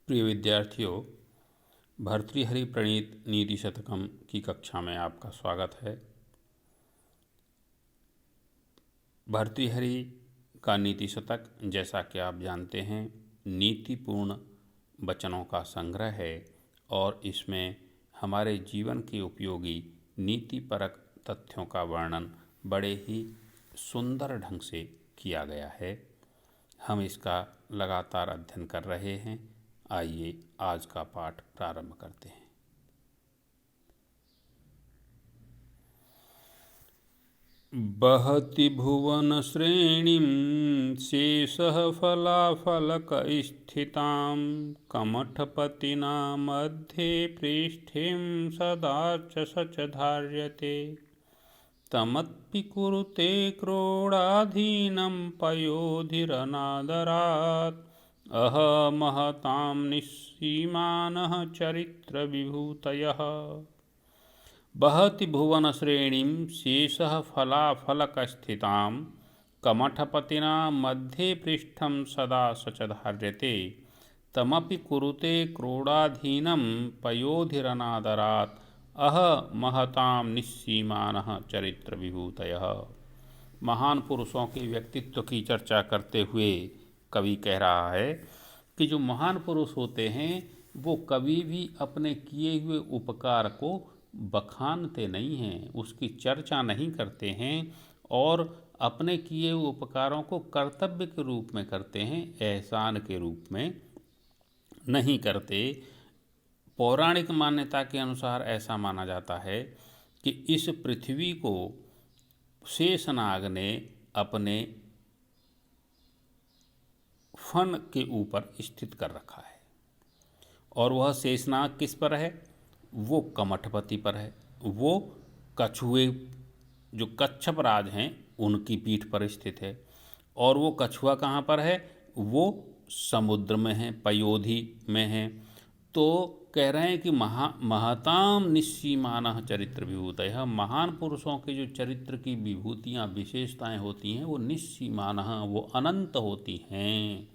प्रिय विद्यार्थियों, भर्तृहरि प्रणीत नीति शतकम की कक्षा में आपका स्वागत है। भर्तृहरि का नीति शतक, जैसा कि आप जानते हैं, नीतिपूर्ण वचनों का संग्रह है और इसमें हमारे जीवन के उपयोगी नीतिपरक तथ्यों का वर्णन बड़े ही सुंदर ढंग से किया गया है। हम इसका लगातार अध्ययन कर रहे हैं। आइए आज का पाठ प्रारंभ करते हैं। बहति भुवन श्रेणीं शेषः फलाफलकस्थितां कमठपतिना मध्ये पृष्ठें सदा च सच धार्यते तमत्पि कुरुते क्रोडाधीनं पयोधिरनादरात् अहमहतां निस्सीमानः चरित्रविभूतयः। बहति भुवन श्रेणीं शेषः फलाफलकस्थितां कमठपतिना मध्ये पृष्ठं सदा सच धार्यते तमपि कुरुते क्रोडाधीनं पयोधिरनादरात् अहमहतां निस्सीमानः चरित्रविभूतयः। महान पुरुषों के व्यक्तित्व की चर्चा करते हुए कवि कह रहा है कि जो महान पुरुष होते हैं वो कभी भी अपने किए हुए उपकार को बखानते नहीं हैं, उसकी चर्चा नहीं करते हैं और अपने किए हुए उपकारों को कर्तव्य के रूप में करते हैं, एहसान के रूप में नहीं करते। पौराणिक मान्यता के अनुसार ऐसा माना जाता है कि इस पृथ्वी को शेषनाग ने अपने फन के ऊपर स्थित कर रखा है और वह शेषनाग किस पर है? वो कमठपति पर है। वो कछुए, जो कच्छप राज हैं, उनकी पीठ पर स्थित है। और वो कछुआ कहाँ पर है? वो समुद्र में है, पयोधि में है। तो कह रहे हैं कि महताम निस्सीमानः चरित्र विभूतयः। महान पुरुषों के जो चरित्र की विभूतियाँ, विशेषताएं होती हैं, वो निस्सीमानः, वो अनंत होती हैं।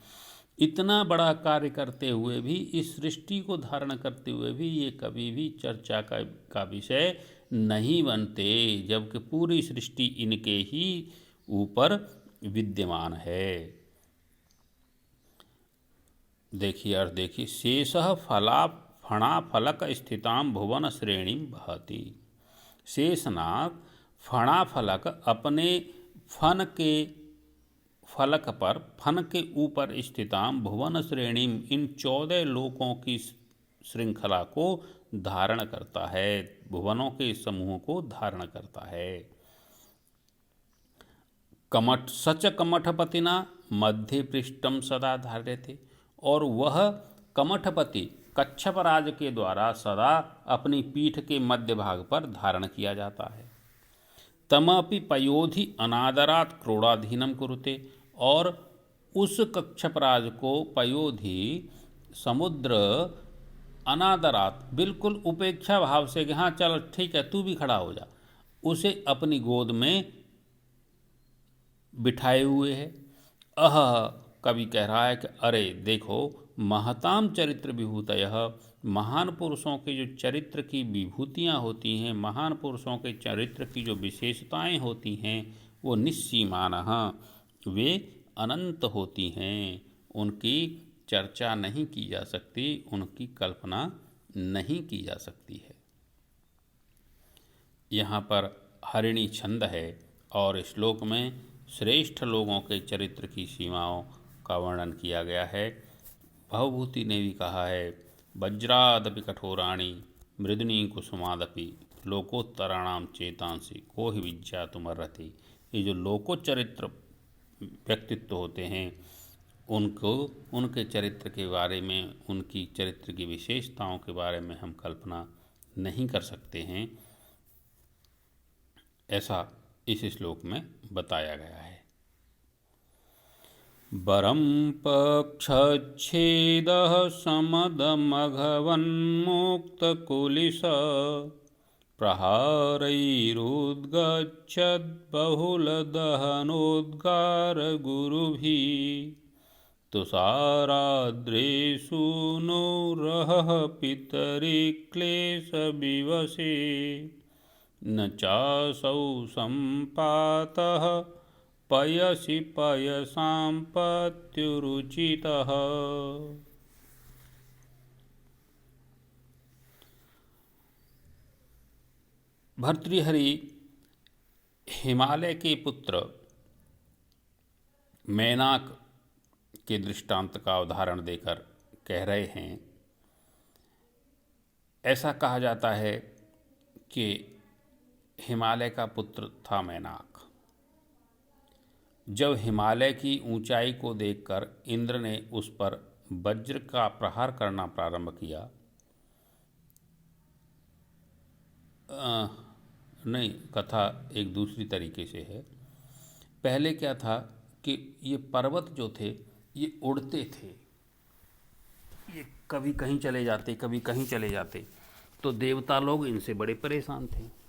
इतना बड़ा कार्य करते हुए भी, इस सृष्टि को धारण करते हुए भी ये कभी भी चर्चा का विषय नहीं बनते, जबकि पूरी सृष्टि इनके ही ऊपर विद्यमान है। देखिए और देखिए, शेषः फणाफलक स्थितां भुवन श्रेणीं बहति। शेषनाग फणाफलक, अपने फन के फलक पर, फन के ऊपर स्थितां भुवन श्रेणी, इन 14 लोकों की श्रृंखला को धारण करता है, भुवनों के समूह को धारण करता है। कमठपतिना मध्य पृष्ठम सदा धार्यते, और वह कमठपति कच्छपराज के द्वारा सदा अपनी पीठ के मध्य भाग पर धारण किया जाता है। तमपि पयोधि अनादरात् क्रोडाधीनम कुरुते, और उस कच्छपराज को पयोधि समुद्र अनादरात, बिल्कुल उपेक्षा भाव से कि हाँ चल ठीक है तू भी खड़ा हो जा, उसे अपनी गोद में बिठाए हुए है। कवि कह रहा है कि अरे देखो, महताम चरित्र विभूतयः, महान पुरुषों के जो चरित्र की विभूतियाँ होती हैं, महान पुरुषों के चरित्र की जो विशेषताएं होती हैं, वो निस्सीमानः, वे अनंत होती हैं। उनकी चर्चा नहीं की जा सकती, उनकी कल्पना नहीं की जा सकती है। यहाँ पर हरिणी छंद है और श्लोक में श्रेष्ठ लोगों के चरित्र की सीमाओं का वर्णन किया गया है। भवभूति ने भी कहा है, वज्रादपि कठोराणि मृदुनी कुसुमादपि लोकोत्तराणाम चेतांसि को ही विज्ञातुमर्हति। ये जो लोकोचरित्र व्यक्तित्व होते हैं, उनको, उनके चरित्र के बारे में, उनकी चरित्र की विशेषताओं के बारे में हम कल्पना नहीं कर सकते हैं, ऐसा इस श्लोक में बताया गया है। वरं पक्षच्छेदः समदमघवन्मुक्तकुलिश प्रहारैरुद्गच्छद् बहुलदहनोद्गारगुरुभिः तुषाराद्रेषु नो रहः पितरि क्लेशविवशे न चासौ सम्पातः पयसि पयसां पत्युरुचितः। भर्तृहरि हिमालय के पुत्र मैनाक के दृष्टांत का उदाहरण देकर कह रहे हैं, ऐसा कहा जाता है कि हिमालय का पुत्र था मैनाक। जब हिमालय की ऊंचाई को देखकर इंद्र ने उस पर वज्र का प्रहार करना प्रारंभ किया, नहीं, कथा एक दूसरी तरीके से है। पहले क्या था कि ये पर्वत जो थे ये उड़ते थे, ये कभी कहीं चले जाते, कभी कहीं चले जाते, तो देवता लोग इनसे बड़े परेशान थे।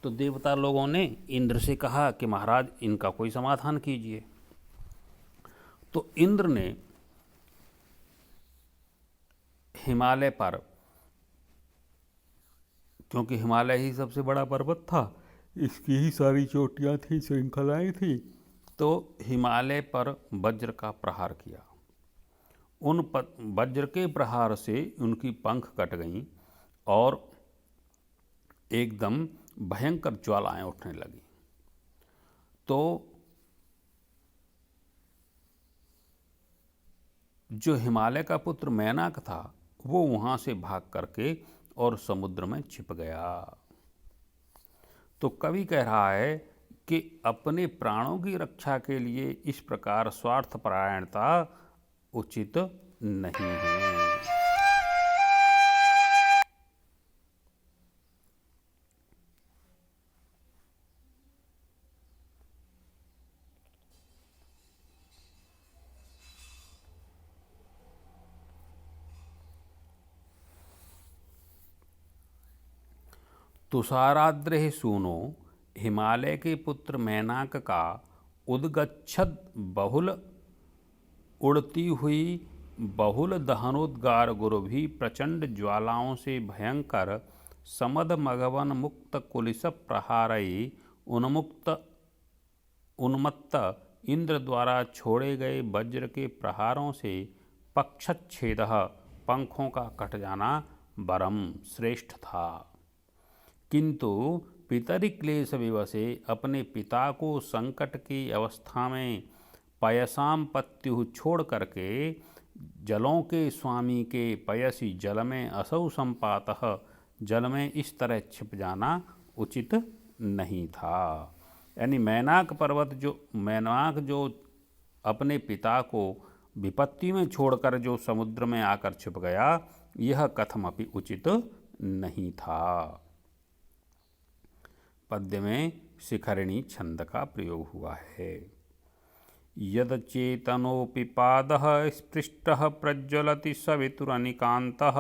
तो देवता लोगों ने इंद्र से कहा कि महाराज इनका कोई समाधान कीजिए। तो इंद्र ने हिमालय पर, क्योंकि हिमालय ही सबसे बड़ा पर्वत था, इसकी ही सारी चोटियाँ थी, श्रृंखलाएँ थी, तो हिमालय पर वज्र का प्रहार किया। उन वज्र के प्रहार से उनकी पंख कट गईं और एकदम भयंकर ज्वालाएं उठने लगी। तो जो हिमालय का पुत्र मैनाक था वो वहाँ से भाग करके और समुद्र में छिप गया। तो कवि कह रहा है कि अपने प्राणों की रक्षा के लिए इस प्रकार स्वार्थपरायणता उचित नहीं है। तुषाराद्रेः सूनो, हिमालय के पुत्र मैनाक का उद्गच्छद बहुल उड़ती हुई बहुल दहनोद्गार गुरु भी प्रचंड ज्वालाओं से भयंकर समद मघवन मुक्त कुलिस प्रहारई उन्मत्त इंद्र द्वारा छोड़े गए वज्र के प्रहारों से पक्षच्छेद, पंखों का कट जाना वरम श्रेष्ठ था। किंतु पितरि क्लेश विवशे, अपने पिता को संकट की अवस्था में पयसाम पत्यु छोड़ करके जलों के स्वामी के पयसी जल में असौ संपातः, जल में इस तरह छिप जाना उचित नहीं था। यानी मैनाक जो अपने पिता को विपत्ति में छोड़कर जो समुद्र में आकर छिप गया, यह कथमपि उचित नहीं था। पद्य में शिखरिणी छंद का प्रयोग हुआ है। यद चेतनोपि पादः स्पृष्टः प्रज्वलति सवितुरनिकान्तः,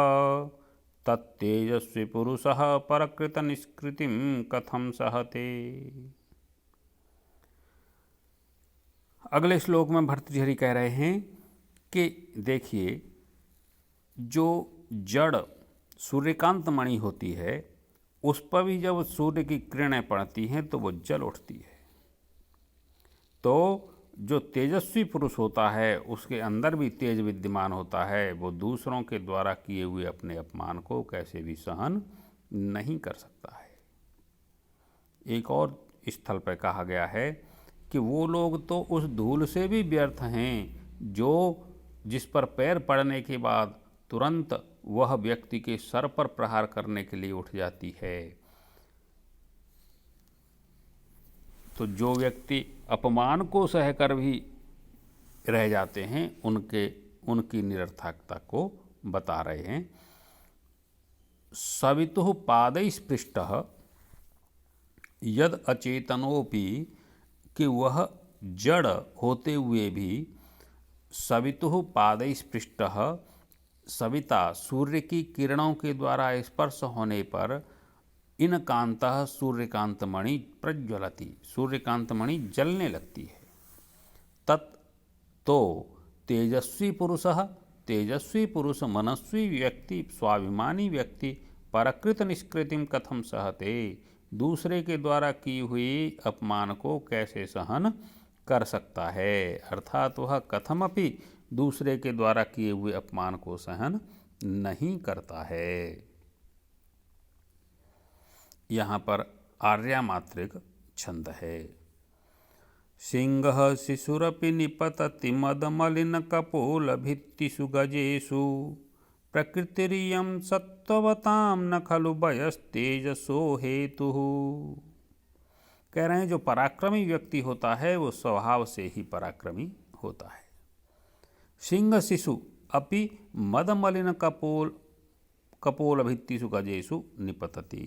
तत्तेजस्वी पुरुषः परकृत निष्कृतिं कथं सहते। अगले श्लोक में भर्तृहरि कह रहे हैं कि देखिए, जो जड़ सूर्यकांत मणि होती है उस पर भी जब सूर्य की किरणें पड़ती हैं तो वो जल उठती है। तो जो तेजस्वी पुरुष होता है उसके अंदर भी तेज विद्यमान होता है, वो दूसरों के द्वारा किए हुए अपने अपमान को कैसे भी सहन नहीं कर सकता है। एक और स्थल पर कहा गया है कि वो लोग तो उस धूल से भी व्यर्थ हैं जो जिस पर पैर पड़ने के बाद तुरंत वह व्यक्ति के सर पर प्रहार करने के लिए उठ जाती है। तो जो व्यक्ति अपमान को सहकर भी रह जाते हैं उनकी निरर्थकता को बता रहे हैं। सवितुः पादै स्पृष्टः यद अचेतनोपि, कि वह जड़ होते हुए भी सवितुः पादै स्पृष्टः, सविता सूर्य की किरणों के द्वारा स्पर्श होने पर इन कांतः सूर्यकांतमणि प्रज्वलति, सूर्यकांतमणि जलने लगती है। तत् तो तेजस्वी पुरुषः, तेजस्वी पुरुष मनस्वी व्यक्ति, स्वाभिमानी व्यक्ति परकृत निष्कृतिम कथम सहते, दूसरे के द्वारा की हुई अपमान को कैसे सहन कर सकता है। अर्थात वह कथमपि दूसरे के द्वारा किए हुए अपमान को सहन नहीं करता है। यहाँ पर आर्यामात्रिक छंद है। सिंह शिशुरपि निपतति मदमलिन कपोलभित्तिषु गजेषु, प्रकृतिरियं सत्त्ववतां न खलु भयस्तेजसो हेतुः। कह रहे हैं जो पराक्रमी व्यक्ति होता है वो स्वभाव से ही पराक्रमी होता है। सिंह शिशु अपि मदमलिन कपोलभित्तिषु गजेषु निपतति।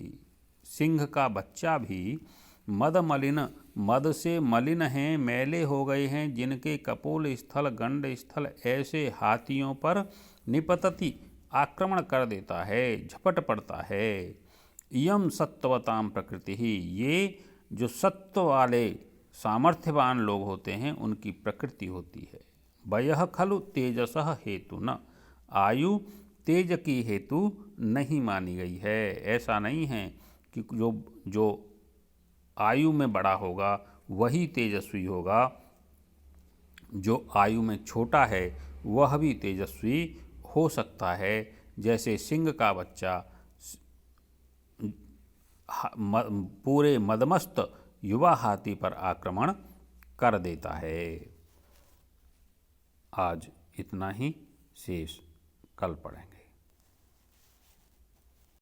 सिंह का बच्चा भी मदमलिन, मद से मलिन हैं, मैले हो गए हैं, जिनके कपोल स्थल गंड स्थल ऐसे हाथियों पर निपतति आक्रमण कर देता है, झपट पड़ता है। इयम सत्वताम प्रकृति ही, ये जो सत्व वाले सामर्थ्यवान लोग होते हैं उनकी प्रकृति होती है। वयः खलु तेजसः हेतु न, आयु तेज की हेतु नहीं मानी गई है। ऐसा नहीं है कि जो आयु में बड़ा होगा वही तेजस्वी होगा, जो आयु में छोटा है वह भी तेजस्वी हो सकता है। जैसे सिंह का बच्चा पूरे मदमस्त युवा हाथी पर आक्रमण कर देता है। आज इतना ही, शेष कल पढ़ेंगे।